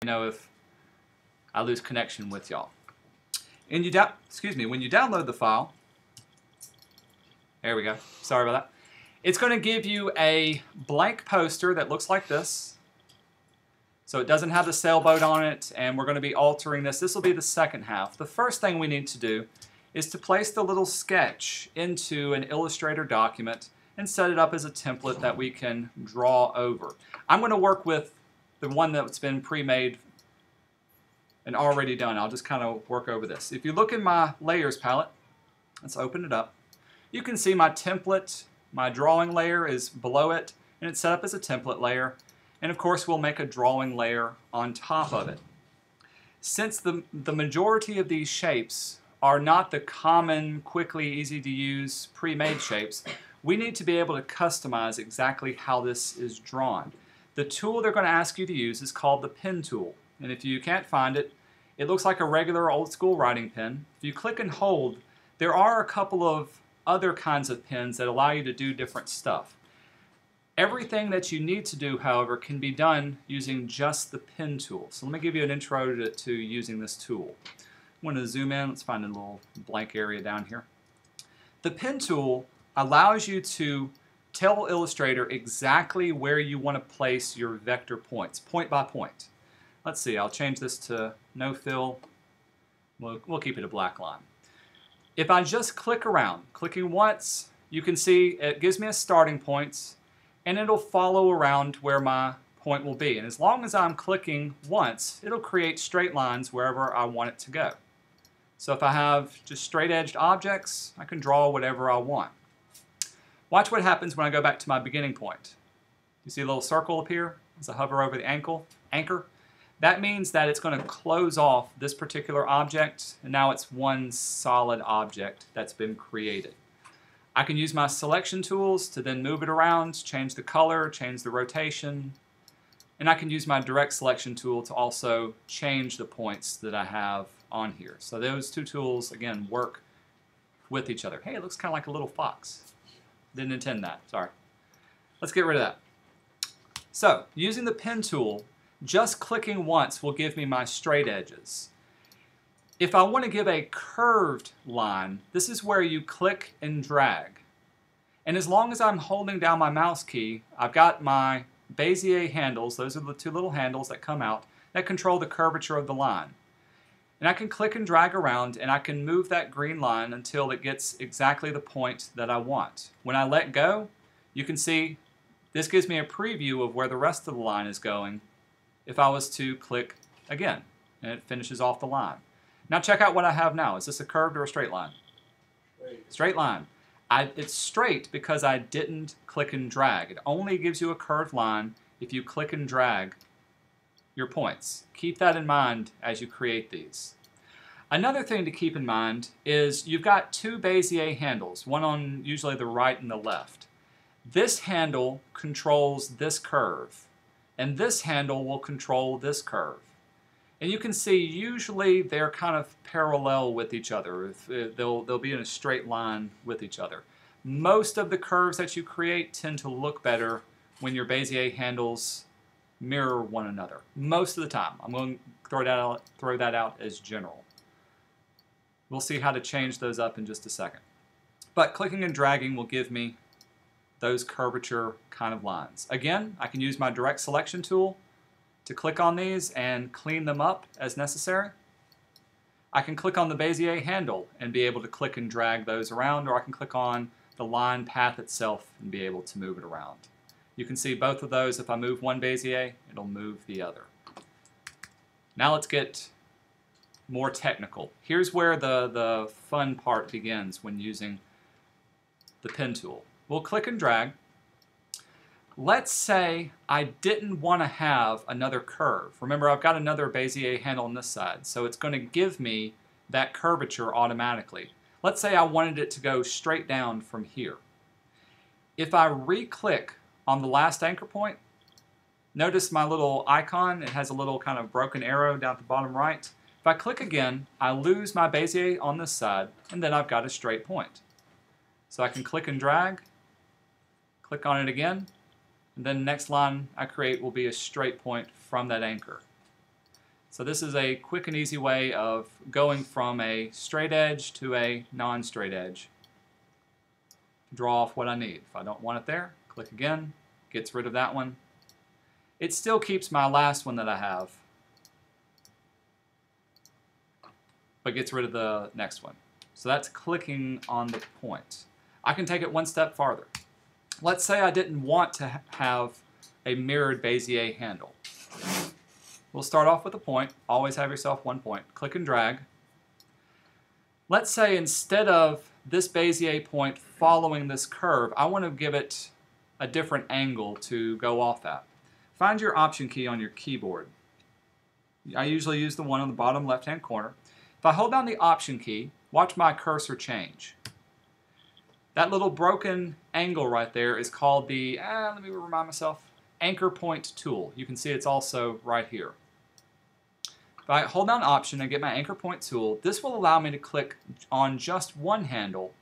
know if I lose connection with y'all. And when you download the file, there we go. Sorry about that. It's going to give you a blank poster that looks like this. So it doesn't have the sailboat on it, and we're going to be altering this. This will be the second half. The first thing we need to do is to place the little sketch into an Illustrator document and set it up as a template that we can draw over. I'm going to work with the one that's been pre-made and already done. I'll just kind of work over this. If you look in my layers palette, let's open it up. You can see my template, my drawing layer is below it, and it's set up as a template layer. And of course, we'll make a drawing layer on top of it. Since the majority of these shapes are not the common, quickly, easy to use, pre-made shapes, we need to be able to customize exactly how this is drawn. The tool they're going to ask you to use is called the pen tool. And if you can't find it, it looks like a regular old school writing pen. If you click and hold, there are a couple of other kinds of pens that allow you to do different stuff. Everything that you need to do, however, can be done using just the pen tool. So let me give you an intro to using this tool. I'm going to zoom in. Let's find a little blank area down here. The pen tool allows you to tell Illustrator exactly where you want to place your vector points, point by point. Let's see, I'll change this to no fill. We'll keep it a black line. If I just click around, clicking once, you can see it gives me a starting point, and it'll follow around where my point will be. And as long as I'm clicking once, it'll create straight lines wherever I want it to go. So if I have just straight-edged objects, I can draw whatever I want. Watch what happens when I go back to my beginning point. You see a little circle appear as I hover over the anchor? That means that it's going to close off this particular object, and now it's one solid object that's been created. I can use my selection tools to then move it around, change the color, change the rotation, and I can use my direct selection tool to also change the points that I have on here. So those two tools, again, work with each other. Hey, it looks kind of like a little fox. Didn't intend that, sorry. Let's get rid of that. So, using the pen tool, just clicking once will give me my straight edges. If I want to give a curved line, this is where you click and drag. And as long as I'm holding down my mouse key, I've got my Bezier handles, those are the two little handles that come out, that control the curvature of the line. And I can click and drag around, and I can move that green line until it gets exactly the point that I want. When I let go, you can see this gives me a preview of where the rest of the line is going if I was to click again, and it finishes off the line. Now check out what I have now. Is this a curved or a straight line? Straight line. It's straight because I didn't click and drag. It only gives you a curved line if you click and drag your points. Keep that in mind as you create these. Another thing to keep in mind is you've got two Bezier handles, one on usually the right and the left. This handle controls this curve, and this handle will control this curve. And you can see usually they're kind of parallel with each other. They'll be in a straight line with each other. Most of the curves that you create tend to look better when your Bezier handles mirror one another. Most of the time. I'm going to throw that out as general. We'll see how to change those up in just a second. But clicking and dragging will give me those curvature kind of lines. Again, I can use my direct selection tool to click on these and clean them up as necessary. I can click on the Bezier handle and be able to click and drag those around, or I can click on the line path itself and be able to move it around. You can see both of those. If I move one Bezier, it'll move the other. Now let's get more technical. Here's where the fun part begins when using the pen tool. We'll click and drag. Let's say I didn't want to have another curve. Remember, I've got another Bezier handle on this side, so it's going to give me that curvature automatically. Let's say I wanted it to go straight down from here. If I re-click on the last anchor point, notice my little icon, it has a little kind of broken arrow down at the bottom right. If I click again, I lose my Bezier on this side, and then I've got a straight point. So I can click and drag, click on it again, and then the next line I create will be a straight point from that anchor. So this is a quick and easy way of going from a straight edge to a non-straight edge. Draw off what I need. If I don't want it there, click again, gets rid of that one. It still keeps my last one that I have, but gets rid of the next one. So that's clicking on the point. I can take it one step farther. Let's say I didn't want to have a mirrored Bezier handle. We'll start off with a point. Always have yourself one point. Click and drag. Let's say instead of this Bezier point following this curve, I want to give it a different angle to go off at. Find your Option key on your keyboard. I usually use the one on the bottom left-hand corner. If I hold down the Option key, watch my cursor change. That little broken angle right there is called the, let me remind myself, anchor point tool. You can see it's also right here. If I hold down Option and get my anchor point tool, this will allow me to click on just one handle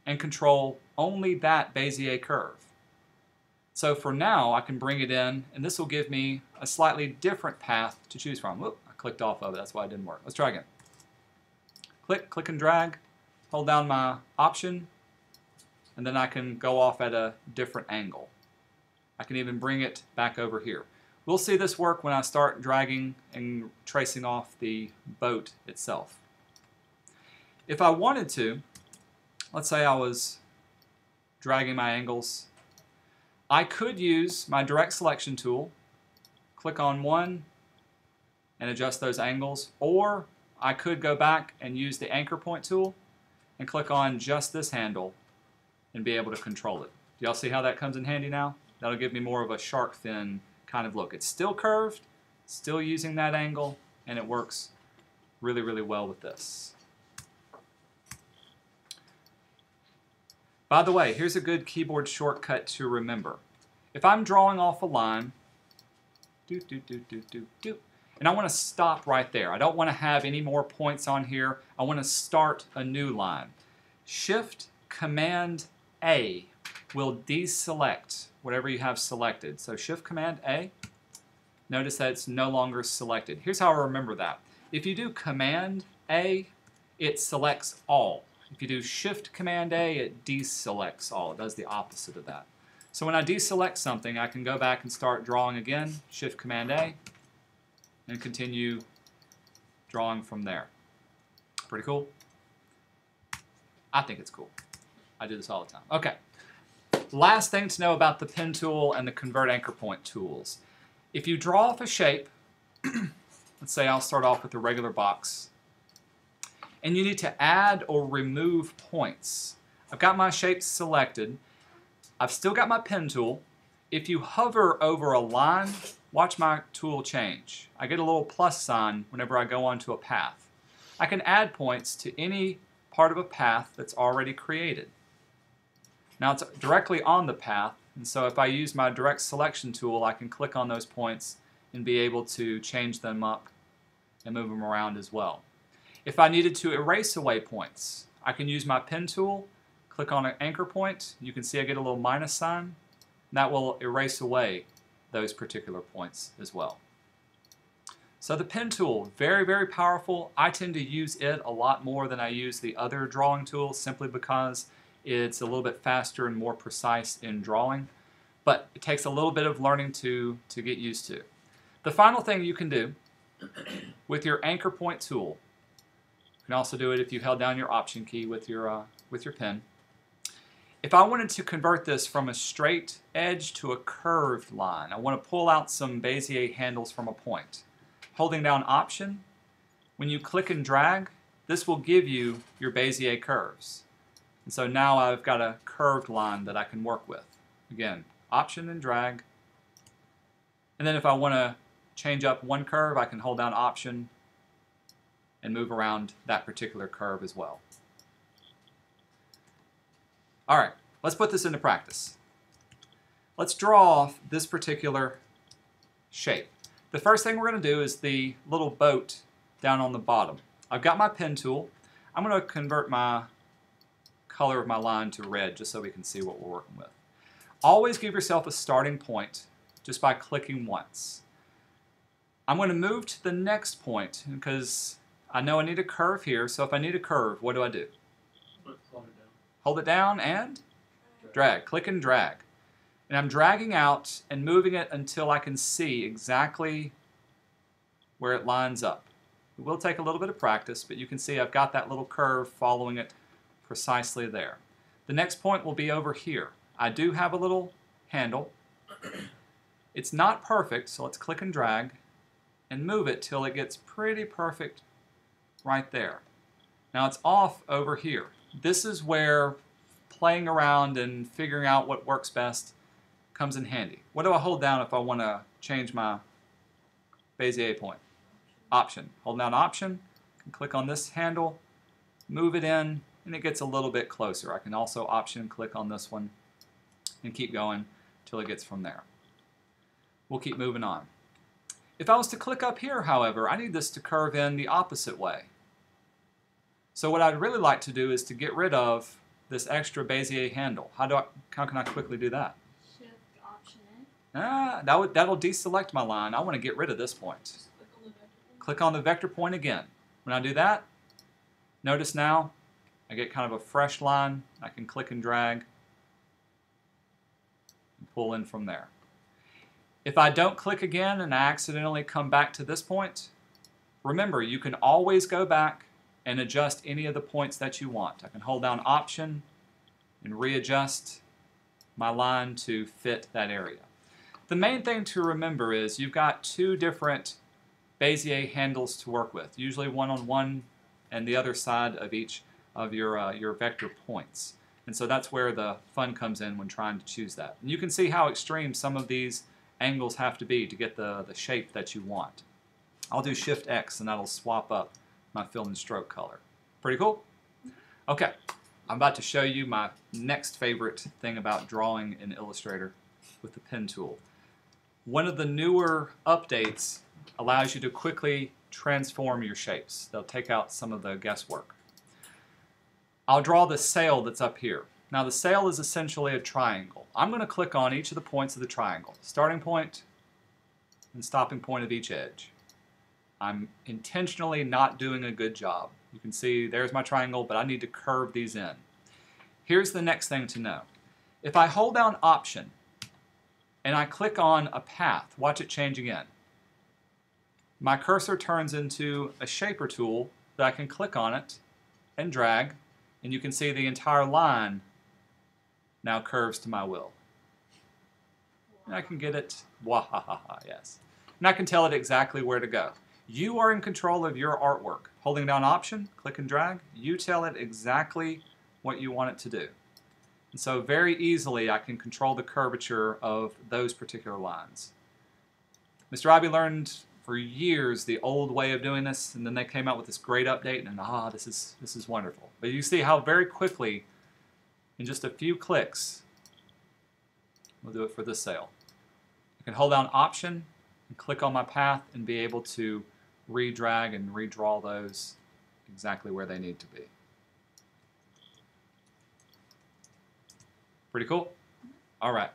and control only that Bezier curve. So for now, I can bring it in, and this will give me a slightly different path to choose from. Whoop, I clicked off of it, that's why it didn't work. Let's try again. Click and drag, hold down my Option, and then I can go off at a different angle. I can even bring it back over here. We'll see this work when I start dragging and tracing off the boat itself. If I wanted to, let's say I was dragging my angles, I could use my direct selection tool, click on one and adjust those angles, or I could go back and use the anchor point tool and click on just this handle and be able to control it. Do y'all see how that comes in handy now? That'll give me more of a shark fin kind of look. It's still curved, still using that angle, and it works really, really well with this. By the way, here's a good keyboard shortcut to remember. If I'm drawing off a line, and I want to stop right there. I don't want to have any more points on here. I want to start a new line. Shift Command A will deselect whatever you have selected. So Shift Command A, notice that it's no longer selected. Here's how I remember that. If you do Command A, it selects all. If you do Shift Command A, it deselects all. It does the opposite of that. So when I deselect something, I can go back and start drawing again, Shift Command A, and continue drawing from there. Pretty cool? I think it's cool. I do this all the time. Okay. Last thing to know about the pen tool and the convert anchor point tools. If you draw off a shape, let's say I'll start off with a regular box, and you need to add or remove points. I've got my shape selected. I've still got my pen tool. If you hover over a line, watch my tool change. I get a little plus sign whenever I go onto a path. I can add points to any part of a path that's already created. Now it's directly on the path, and so if I use my direct selection tool, I can click on those points and be able to change them up and move them around as well. If I needed to erase away points, I can use my pen tool, click on an anchor point. You can see I get a little minus sign, and that will erase away those particular points as well. So the pen tool, very, very powerful. I tend to use it a lot more than I use the other drawing tools simply because it's a little bit faster and more precise in drawing, but it takes a little bit of learning to get used to. The final thing you can do with your anchor point tool, you can also do it if you held down your Option key with your pen. If I wanted to convert this from a straight edge to a curved line, I want to pull out some Bezier handles from a point. Holding down Option, when you click and drag, this will give you your Bezier curves. And so now I've got a curved line that I can work with. Again, Option and drag. And then if I want to change up one curve, I can hold down Option and move around that particular curve as well. All right, let's put this into practice. Let's draw off this particular shape. The first thing we're going to do is the little boat down on the bottom. I've got my pen tool. I'm going to convert my color of my line to red just so we can see what we're working with. Always give yourself a starting point just by clicking once. I'm going to move to the next point because I know I need a curve here. So if I need a curve, what do? Hold it down. Hold it down and drag. Click and drag. And I'm dragging out and moving it until I can see exactly where it lines up. It will take a little bit of practice, but you can see I've got that little curve following it precisely there. The next point will be over here. I do have a little handle. It's not perfect, so let's click and drag and move it till it gets pretty perfect right there. Now it's off over here. This is where playing around and figuring out what works best comes in handy. What do I hold down if I want to change my Bezier point? Option. Hold down Option, and click on this handle, move it in, and it gets a little bit closer. I can also Option click on this one and keep going till it gets from there. We'll keep moving on. If I was to click up here, however, I need this to curve in the opposite way. So what I'd really like to do is to get rid of this extra Bezier handle. How can I quickly do that? Shift Option A. That'll deselect my line. I want to get rid of this point. Click on the vector point again. When I do that, notice now I get kind of a fresh line. I can click and drag and pull in from there. If I don't click again and I accidentally come back to this point, remember you can always go back and adjust any of the points that you want. I can hold down Option and readjust my line to fit that area. The main thing to remember is you've got two different Bezier handles to work with, usually one on one and the other side of each of your vector points. And so that's where the fun comes in when trying to choose that. And you can see how extreme some of these angles have to be to get the shape that you want. I'll do Shift X and that'll swap up my fill and stroke color. Pretty cool? Okay, I'm about to show you my next favorite thing about drawing in Illustrator with the pen tool. One of the newer updates allows you to quickly transform your shapes. They'll take out some of the guesswork. I'll draw the sail that's up here. Now the sail is essentially a triangle. I'm going to click on each of the points of the triangle. Starting point and stopping point of each edge. I'm intentionally not doing a good job. You can see there's my triangle, but I need to curve these in. Here's the next thing to know. If I hold down Option and I click on a path, watch it change again. My cursor turns into a shaper tool that I can click on it and drag, and you can see the entire line now curves to my will. And I can get it, wahahaha, yes. And I can tell it exactly where to go. You are in control of your artwork. Holding down Option, click and drag, you tell it exactly what you want it to do. And so very easily I can control the curvature of those particular lines. Mr. Robbie learned for years the old way of doing this, and then they came out with this great update, and this is wonderful. But you see how very quickly, in just a few clicks, we'll do it for this sail. I can hold down Option and click on my path and be able to redrag and redraw those exactly where they need to be. Pretty cool? All right.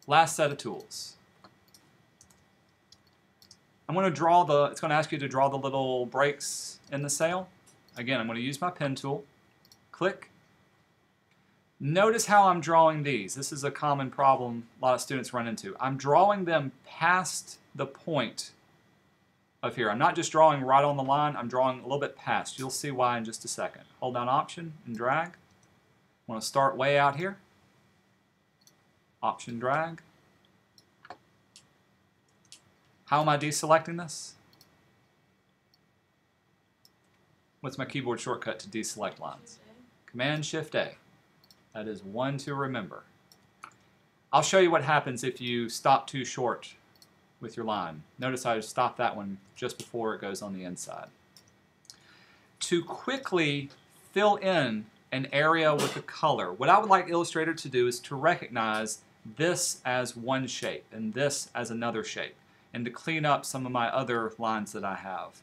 Last set of tools. I'm going to draw it's going to ask you to draw the little breaks in the sail. Again, I'm going to use my pen tool. Click. Notice how I'm drawing these. This is a common problem a lot of students run into. I'm drawing them past the point of here. I'm not just drawing right on the line, I'm drawing a little bit past. You'll see why in just a second. Hold down Option and drag. I want to start way out here. Option, drag. How am I deselecting this? What's my keyboard shortcut to deselect lines? Command Shift A. That is one to remember. I'll show you what happens if you stop too short with your line. Notice I stopped that one just before it goes on the inside. To quickly fill in an area with a color, what I would like Illustrator to do is to recognize this as one shape and this as another shape, and to clean up some of my other lines that I have.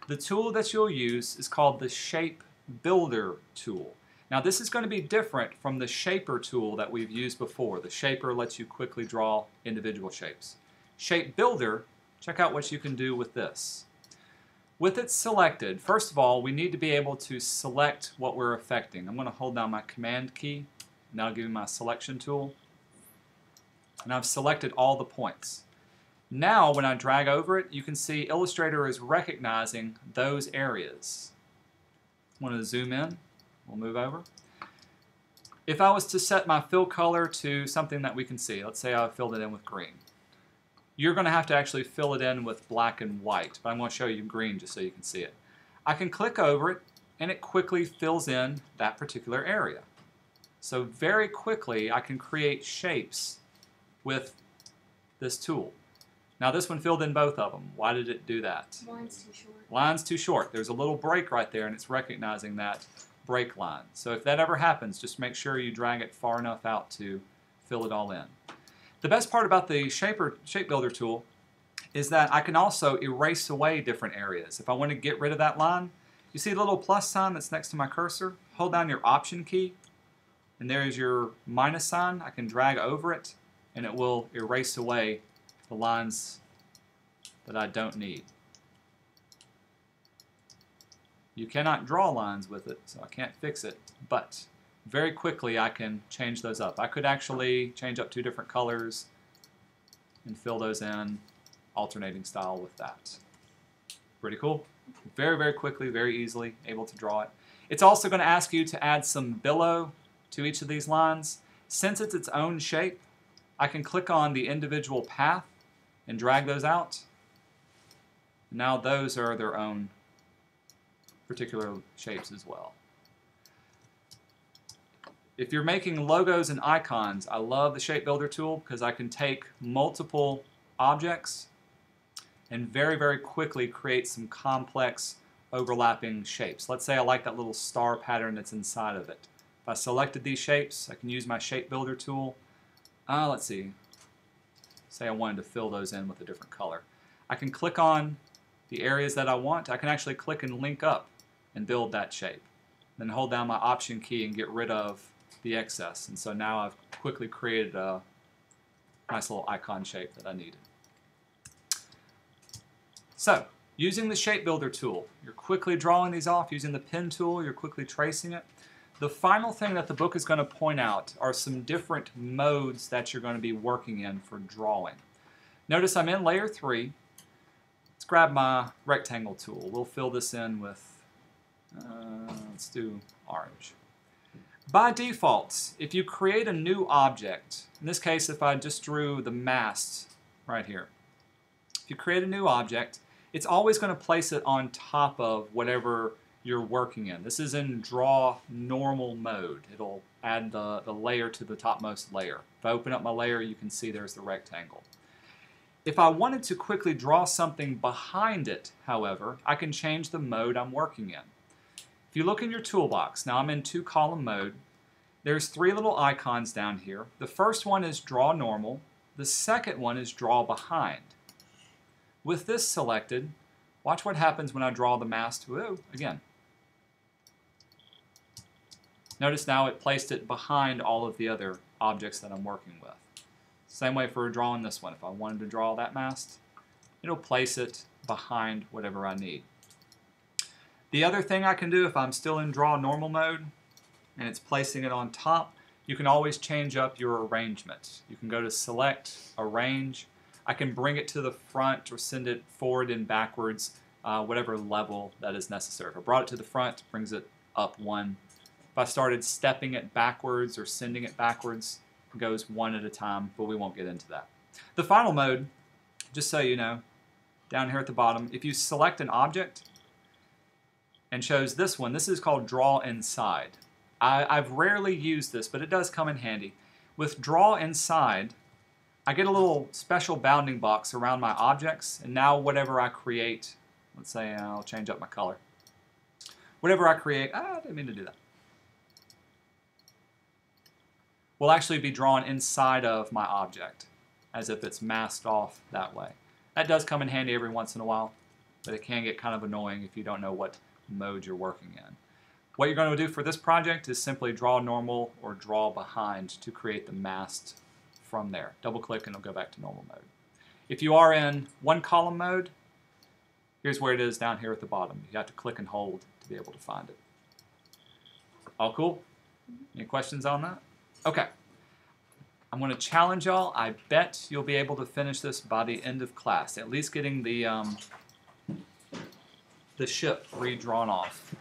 The tool that you'll use is called the Shape Builder tool. Now this is going to be different from the Shaper tool that we've used before. The Shaper lets you quickly draw individual shapes. Shape Builder, check out what you can do with this. With it selected, first of all, we need to be able to select what we're affecting. I'm going to hold down my Command key, and that'll give me my selection tool. And I've selected all the points. Now, when I drag over it, you can see Illustrator is recognizing those areas. I want to zoom in. We'll move over. If I was to set my fill color to something that we can see, let's say I filled it in with green. You're going to have to actually fill it in with black and white, but I'm going to show you green just so you can see it. I can click over it, and it quickly fills in that particular area. So very quickly, I can create shapes with this tool. Now this one filled in both of them. Why did it do that? Line's too short. Line's too short. There's a little break right there, and it's recognizing that break line. So if that ever happens, just make sure you drag it far enough out to fill it all in. The best part about the Shape Builder tool is that I can also erase away different areas. If I want to get rid of that line, you see the little plus sign that's next to my cursor? Hold down your Option key, and there's your minus sign. I can drag over it, and it will erase away the lines that I don't need. You cannot draw lines with it, so I can't fix it, but very quickly I can change those up. I could actually change up 2 different colors and fill those in alternating style with that. Pretty cool. Very, very quickly, very easily able to draw it. It's also going to ask you to add some billow to each of these lines. Since it's its own shape, I can click on the individual path and drag those out. Now those are their own particular shapes as well. If you're making logos and icons, I love the Shape Builder tool because I can take multiple objects and very, very quickly create some complex overlapping shapes. Let's say I like that little star pattern that's inside of it. If I selected these shapes, I can use my Shape Builder tool. Let's see. Say I wanted to fill those in with a different color. I can click on the areas that I want. I can actually click and link up and build that shape. Then hold down my Option key and get rid of the excess. And so now I've quickly created a nice little icon shape that I needed. So, using the Shape Builder tool, you're quickly drawing these off. Using the pen tool, you're quickly tracing it. The final thing that the book is going to point out are some different modes that you're going to be working in for drawing. Notice I'm in layer 3. Let's grab my rectangle tool. We'll fill this in with, let's do orange. By default, if you create a new object, in this case if I just drew the mast right here, if you create a new object, it's always going to place it on top of whatever you're working in. This is in draw normal mode. It'll add the layer to the topmost layer. If I open up my layer, you can see there's the rectangle. If I wanted to quickly draw something behind it, however, I can change the mode I'm working in. If you look in your toolbox, now I'm in 2-column mode, there's 3 little icons down here. The first one is draw normal. The second one is draw behind. With this selected, watch what happens when I draw the mast. Whoa, again. Notice now it placed it behind all of the other objects that I'm working with. Same way for drawing this one. If I wanted to draw that mast, it'll place it behind whatever I need. The other thing I can do if I'm still in draw normal mode and it's placing it on top, you can always change up your arrangement. You can go to select, arrange. I can bring it to the front or send it forward and backwards, whatever level that is necessary. If I brought it to the front, it brings it up 1. If I started stepping it backwards or sending it backwards, it goes 1 at a time, but we won't get into that. The final mode, just so you know, down here at the bottom, if you select an object and chose this one, this is called Draw Inside. I've rarely used this, but it does come in handy. With Draw Inside, I get a little special bounding box around my objects, and now whatever I create, let's say I'll change up my color. Whatever I create, I didn't mean to do that, will actually be drawn inside of my object, as if it's masked off that way. That does come in handy every once in a while, but it can get kind of annoying if you don't know what mode you're working in. What you're going to do for this project is simply draw normal or draw behind to create the mast from there. Double click and it'll go back to normal mode. If you are in one column mode, here's where it is down here at the bottom. You have to click and hold to be able to find it. All cool? Any questions on that? Okay. I'm going to challenge y'all. I bet you'll be able to finish this by the end of class, at least getting the ship redrawn off.